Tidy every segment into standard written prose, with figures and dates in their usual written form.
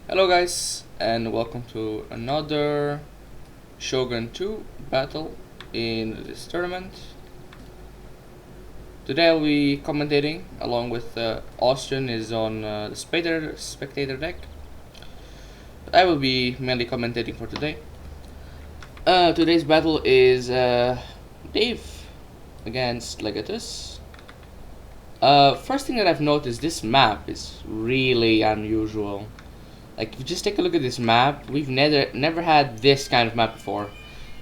Hello guys, and welcome to another Shogun 2 battle in this tournament. Today I'll be commentating along with Austrian is on the spectator deck. But I will be mainly commentating for today. Today's battle is Dave against Legatus. First thing that I've noticed, this map is really unusual. Like, if you just take a look at this map, we've never had this kind of map before.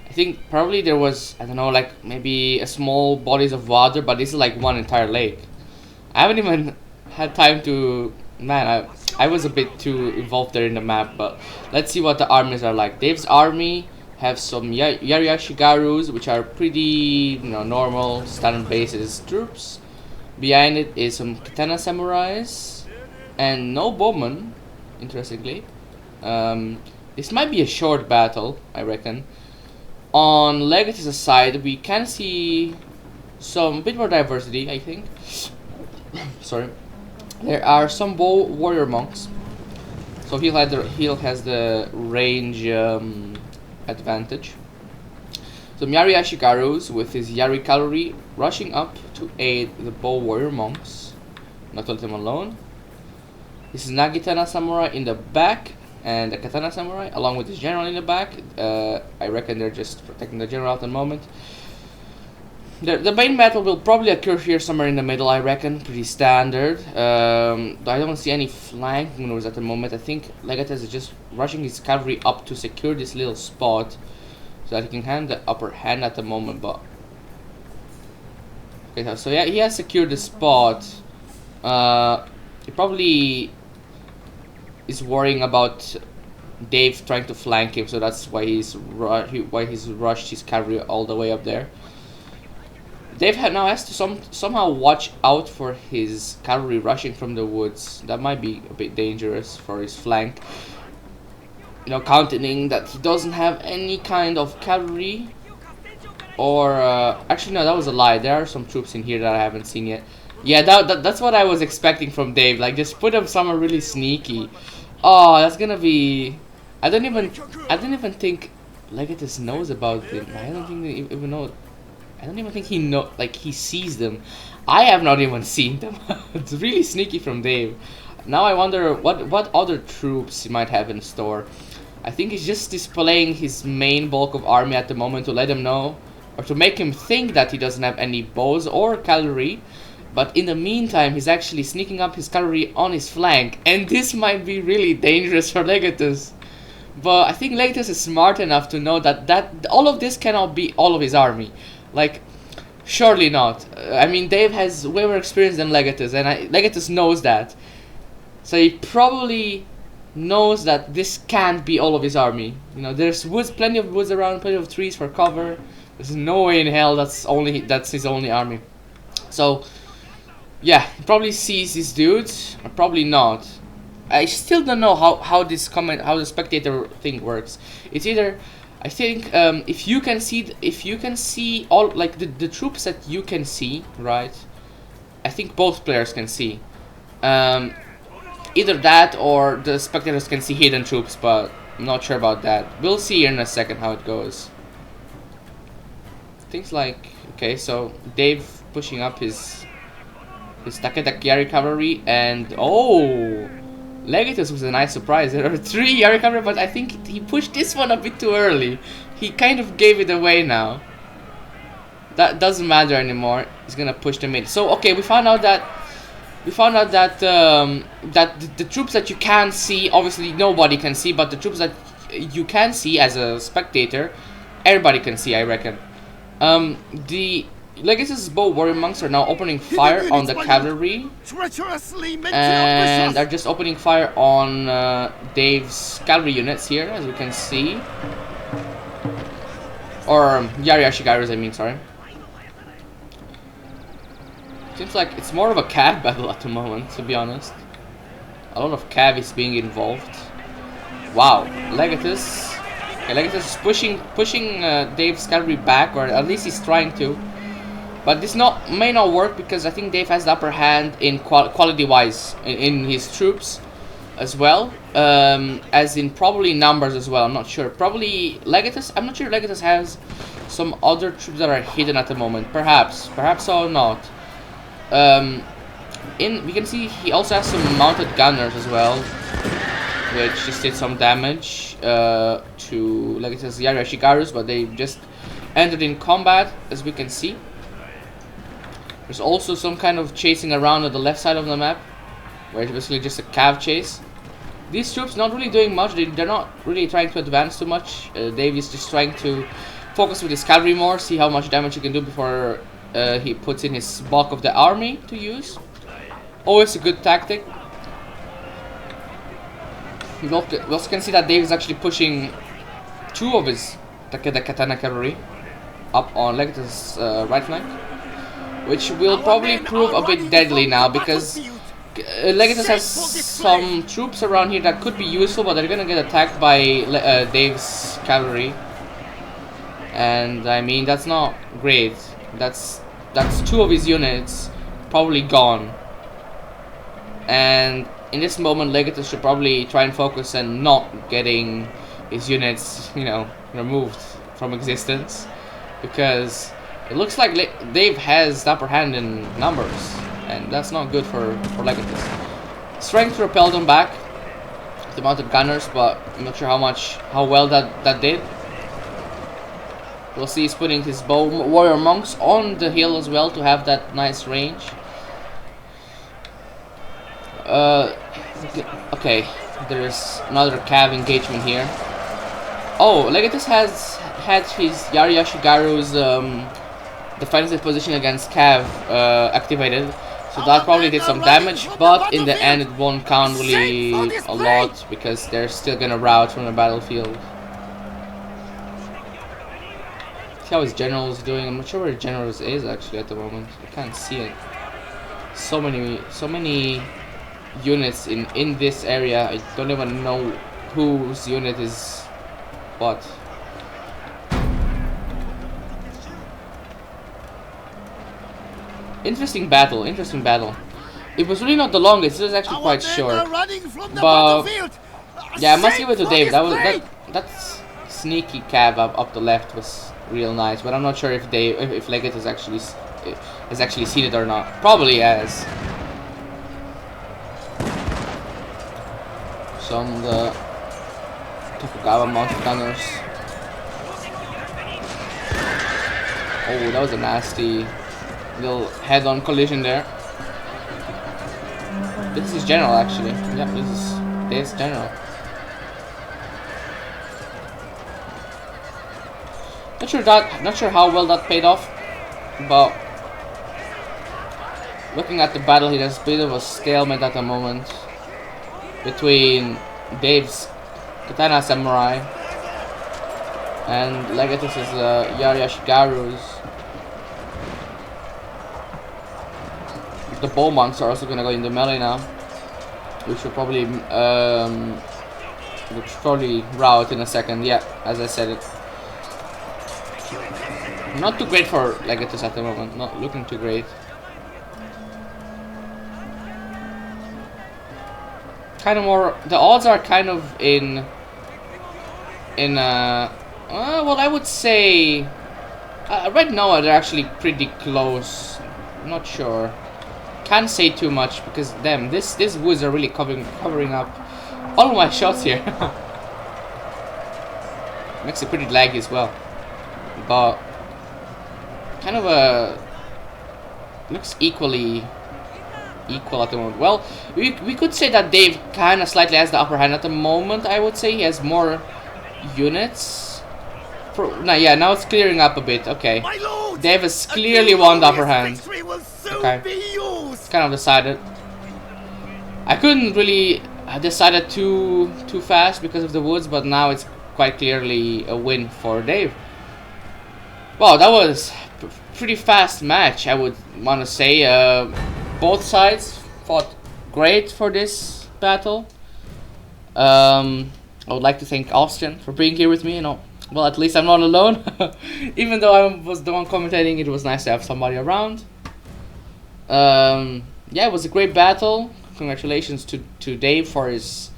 I think probably there was, I don't know, like maybe a small bodies of water, but this is like one entire lake. I haven't even had time to, man, I was a bit too involved there in the map, but let's see what the armies are like. Dave's army have some Yariashigarus, which are pretty, normal, standard basis troops. Behind it is some Katana Samurais, and no bowmen. Interestingly, this might be a short battle, I reckon. On Legatus' side, we can see some bit more diversity, I think. Sorry, there are some bow warrior monks, so he'll has the range advantage. Some Yari Ashigarus with his Yari cavalry rushing up to aid the bow warrior monks, not to let them alone. This is Nagitana Samurai in the back, and the Katana Samurai, along with his general in the back. I reckon they're just protecting the general at the moment. The main battle will probably occur here somewhere in the middle, I reckon. Pretty standard. I don't see any flank maneuvers at the moment. I think Legatus is just rushing his cavalry up to secure this little spot, so that he can have the upper hand at the moment. But okay, so yeah, he has secured the spot. He probably is worrying about Dave trying to flank him, so that's why he's rushed his cavalry all the way up there. Dave now has to somehow watch out for his cavalry rushing from the woods. That might be a bit dangerous for his flank. Counting that he doesn't have any kind of cavalry. Or actually no, that was a lie. There are some troops in here that I haven't seen yet. Yeah, that's what I was expecting from Dave. Like, just put him somewhere really sneaky. Oh, that's gonna be. I don't even think Legatus knows about them. I don't think they even know. I don't even think he sees them. I have not even seen them. It's really sneaky from Dave. Now I wonder what other troops he might have in store. I think he's just displaying his main bulk of army at the moment to let him know, or to make him think that he doesn't have any bows or cavalry. But in the meantime, he's actually sneaking up his cavalry on his flank, and this might be really dangerous for Legatus. But I think Legatus is smart enough to know that all of this cannot be all of his army. Like, surely not. I mean, Dave has way more experience than Legatus, and Legatus knows that. So he probably knows that this can't be all of his army. There's woods, plenty of woods around, plenty of trees for cover. There's no way in hell that's his only army. So yeah, he probably sees these dudes, or probably not. I still don't know how the spectator thing works. It's either, I think, if you can see all, like, the troops that you can see, right? I think both players can see. Either that or the spectators can see hidden troops, but I'm not sure about that. We'll see here in a second how it goes. Things like, okay, so Dave pushing up his Takeda Yari cavalry, and oh, Legatus was a nice surprise. There are 3 Yari cavalry, but I think he pushed this one a bit too early. He kind of gave it away now. That doesn't matter anymore. He's gonna push them in. So okay, we found out that that the troops that you can't see, obviously nobody can see, but the troops that you can see as a spectator, everybody can see, I reckon. The Legatus' bow warrior monks are now opening fire on the cavalry, and are just opening fire on Dave's cavalry units here, as you can see. Or Yari Ashigarus, I mean, sorry. Seems like it's more of a cav battle at the moment, to be honest. A lot of cav is being involved. Wow, Legatus. Okay, Legatus is pushing Dave's cavalry back, or at least he's trying to. But this may not work, because I think Dave has the upper hand in quality-wise in his troops. as well, as in probably numbers as well. I'm not sure. Probably Legatus. I'm not sure Legatus has some other troops that are hidden at the moment. Perhaps so or not. We can see he also has some mounted gunners as well, which just did some damage to Legatus Yarashigarus, but they just entered in combat, as we can see. There's also some kind of chasing around on the left side of the map, where it's basically just a cav chase. These troops not really doing much. They're not really trying to advance too much. Dave is just trying to focus with his cavalry more, see how much damage he can do before he puts in his bulk of the army to use. Always a good tactic. We also can see that Dave is actually pushing two of his Takeda Katana cavalry up on Legatus' right flank, which will probably prove a bit deadly now, because Legatus has some troops around here that could be useful, but they're gonna get attacked by Dave's cavalry, and I mean that's not great. That's two of his units probably gone, and in this moment Legatus should probably try and focus and not getting his units, you know, removed from existence, because it looks like Dave has the upper hand in numbers, and that's not good for Legatus. Strength to repel them back, the mounted gunners, but I'm not sure how well that did. We'll see he's putting his warrior monks on the hill as well to have that nice range. Okay, there's another cav engagement here. Oh, Legatus has had his Yariyashigaru's defensive position against cav activated, so that probably did some damage, but in the end it won't count really a lot, because they're still gonna rout from the battlefield. See how his generals doing. I'm not sure where generals is actually at the moment. I can't see it. So many units in this area. I don't even know whose unit is what. Interesting battle. It was really not the longest. It was actually quite short. But yeah, I must give it to Dave. That sneaky cav up the left was real nice. But I'm not sure if Legatus has actually seen it or not. Probably has. Some of the Tokugawa mounted gunners. Oh, that was a nasty little head-on collision there. This is general actually. Yeah, this is general. Not sure how well that paid off, but looking at the battle here, there's a bit of a stalemate at the moment between Dave's Katana Samurai and Legatus' Yariyashigaru's. The bow monks are also gonna go into melee now, which will probably rout in a second. Yeah, as I said it. Not too great for Legatus at the moment. Not looking too great. Kind of more. The odds are kind of in. Well, I would say. Right now they're actually pretty close. I'm not sure. Can't say too much because damn, these woods are really covering up all of my shots here. Makes it pretty laggy as well, but kind of looks equal at the moment. Well, we could say that Dave kind of slightly has the upper hand at the moment. I would say he has more units. Now it's clearing up a bit. Okay, Dave has clearly won the upper hand. Okay, it's kind of decided. I couldn't really decide it too fast because of the woods, but now it's quite clearly a win for Dave. Well, that was a pretty fast match, I would want to say. Both sides fought great for this battle. I would like to thank Austin for being here with me. You know, well, at least I'm not alone. Even though I was the one commentating, it was nice to have somebody around. Yeah, it was a great battle. congratulations to Dave for his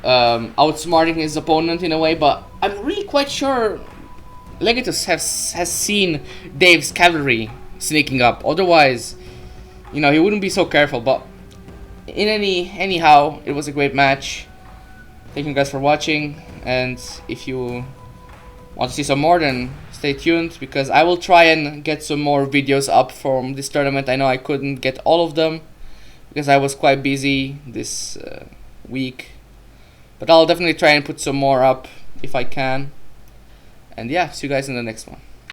outsmarting his opponent in a way, but I'm really quite sure Legatus has seen Dave's cavalry sneaking up. Otherwise, you know, he wouldn't be so careful. But anyhow, it was a great match. Thank you guys for watching, and if you want to see some more, then stay tuned, because I will try and get some more videos up from this tournament. I know I couldn't get all of them because I was quite busy this week, but I'll definitely try and put some more up if I can. And yeah, see you guys in the next one.